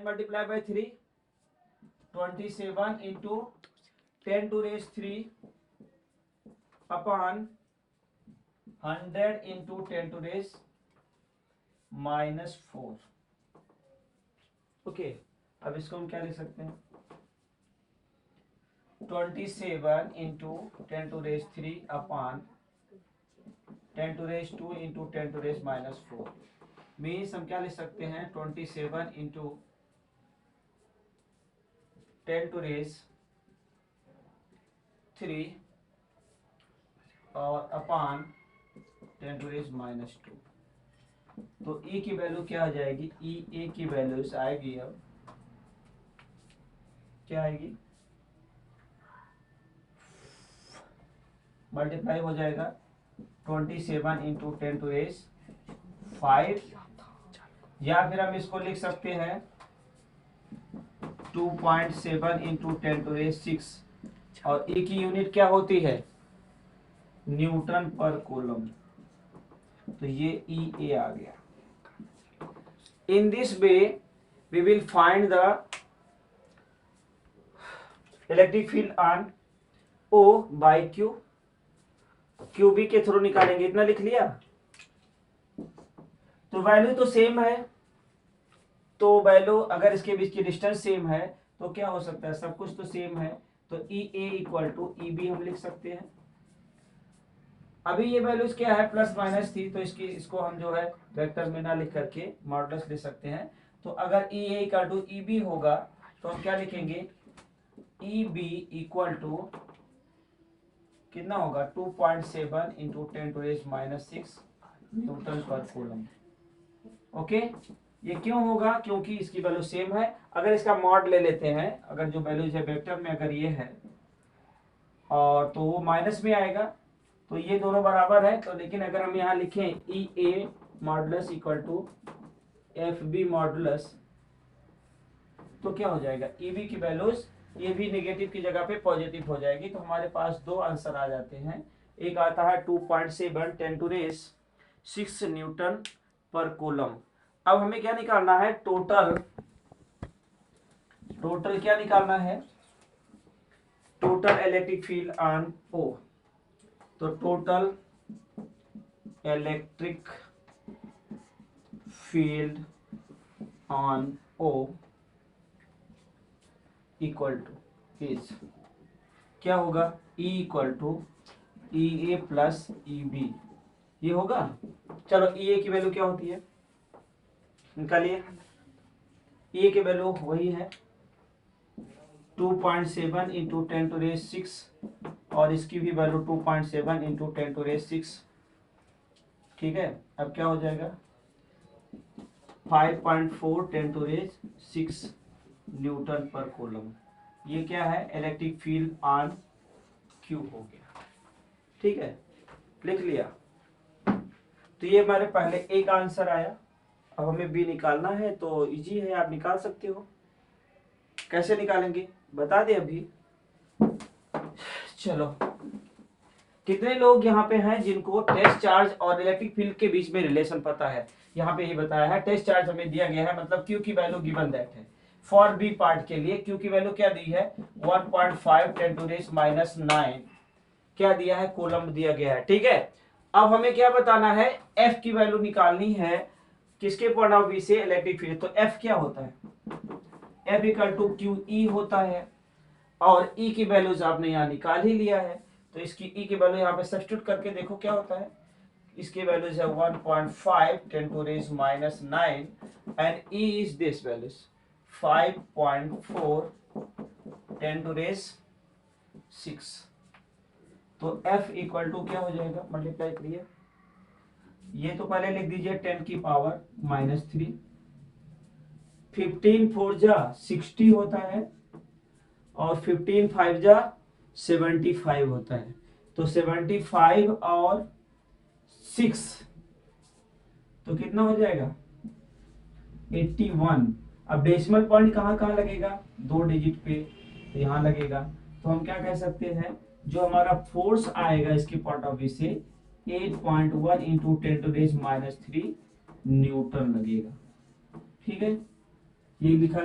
Multiply by 3, 27 into 10 to raise 3 upon 100 into 10 to raise -4। Okay, अब इसको हम क्या लिख सकते हैं, 27 into 10 to raise 3 upon 10 to raise 2 into 10 to raise -4 means हम क्या लिख सकते हैं, 27 इंटू 10 to raise 3 और अपॉन 10 to raise -2। तो e की वैल्यू क्या आ जाएगी, e की वैल्यू आएगी, अब क्या आएगी, मल्टीप्लाई हो जाएगा 27 इंटू 10 to raise 5, या फिर हम इसको लिख सकते हैं 2.7 इंटू 10 to raise 6, और e की यूनिट क्या होती है, न्यूटन पर कूलम। तो ये EA आ गया। In this way we will find the electric field on O by Q, QB के थ्रू निकालेंगे, इतना लिख लिया। तो वैल्यू तो सेम है, तो वैल्यू अगर इसके बीच की डिस्टेंस सेम है तो क्या हो सकता है, सब कुछ तो सेम है, तो EA इक्वल टू EB हम लिख सकते हैं। अभी ये वैल्यूज क्या है, प्लस माइनस थी, तो इसको हम जो है वेक्टर में ना लिख करके मॉडुलस ले सकते हैं। तो अगर EA इक्वल टू EB होगा तो हम क्या लिखेंगे, EB इक्वल टू कितना होगा, 2.7 इंटू 10 to raise -6 न्यूटन पर कूलम। ओके, ये क्यों होगा, क्योंकि इसकी वैल्यू सेम है। अगर इसका मॉड ले लेते हैं, अगर जो वैल्यूज है वेक्टर में अगर ये है और तो वो माइनस में आएगा, तो ये दोनों बराबर है। तो लेकिन अगर हम यहाँ लिखें EA modulus equal to FB modulus, तो क्या हो जाएगा, EB की वैल्यूज ये भी नेगेटिव की जगह पे पॉजिटिव हो जाएगी। तो हमारे पास दो आंसर आ जाते हैं, एक आता है 2.7 10 to raise 6 न्यूटन पर कूलम। अब हमें क्या निकालना है, टोटल क्या निकालना है, total electric field on O। तो total electric field on O equal to is क्या होगा, E equal to EA plus EB, ये होगा। चलो EA की वैल्यू क्या होती है निकालिए, EA की वैल्यू वही है 2.7 इंटू 10 to raise 6, और इसकी भी वैल्यू 2.7 इंटू 10 to raise 6। ठीक है, अब क्या हो जाएगा, 5.4 10 to raise 6 न्यूटन पर कूलम। ये क्या है, इलेक्ट्रिक फील्ड ऑन Q हो गया। ठीक है, लिख लिया। तो ये हमारे पहले एक आंसर आया। अब हमें B निकालना है, तो इजी है, आप निकाल सकते हो। कैसे निकालेंगे बता दे अभी। चलो, कितने लोग यहाँ पे हैं जिनको टेस्ट चार्ज और इलेक्ट्रिक फील्ड के बीच में रिलेशन पता है। यहाँ पे ही बताया है, टेस्ट चार्ज हमें दिया गया है, मतलब Q की वैल्यू गिवन दैट है। फॉर B पार्ट के लिए Q की वैल्यू क्या दी है, 1.5 10 to raise -9 क्या दिया है, कूलम दिया गया है। ठीक है, अब हमें क्या बताना है, F की वैल्यू निकालनी है, किसके पॉइंट ऑफ व्यू से, इलेक्ट्रिक फील्ड। तो F क्या होता है, F इक्वल टू QE होता है, और E की वैल्यूज आपने यहाँ निकाल ही लिया है। तो इसकी E की वैल्यू यहाँ पे सब्स्टिट्यूट करके देखो क्या होता है, इसकी वैल्यूज है 1.5 10 to raise -9 and E is this values 5.4 10 to raise 6। तो F इक्वल टू क्या हो जाएगा, मल्टीप्लाई करिए, ये तो पहले लिख दीजिए 10 की पावर -3, 15 4 जा 60 होता है, और 15 5 जा 75 होता है। तो 75 और 6 तो कितना हो जाएगा, 81। अब डेसिमल पॉइंट कहाँ कहाँ लगेगा, 2 डिजिट पे, तो यहाँ लगेगा। तो हम क्या कह सकते हैं, जो हमारा फोर्स आएगा इसके पॉइंट ऑफ व्यू से 8.1 इंटू 10 to raise -3 न्यूटन लगेगा। ठीक है, ये लिखा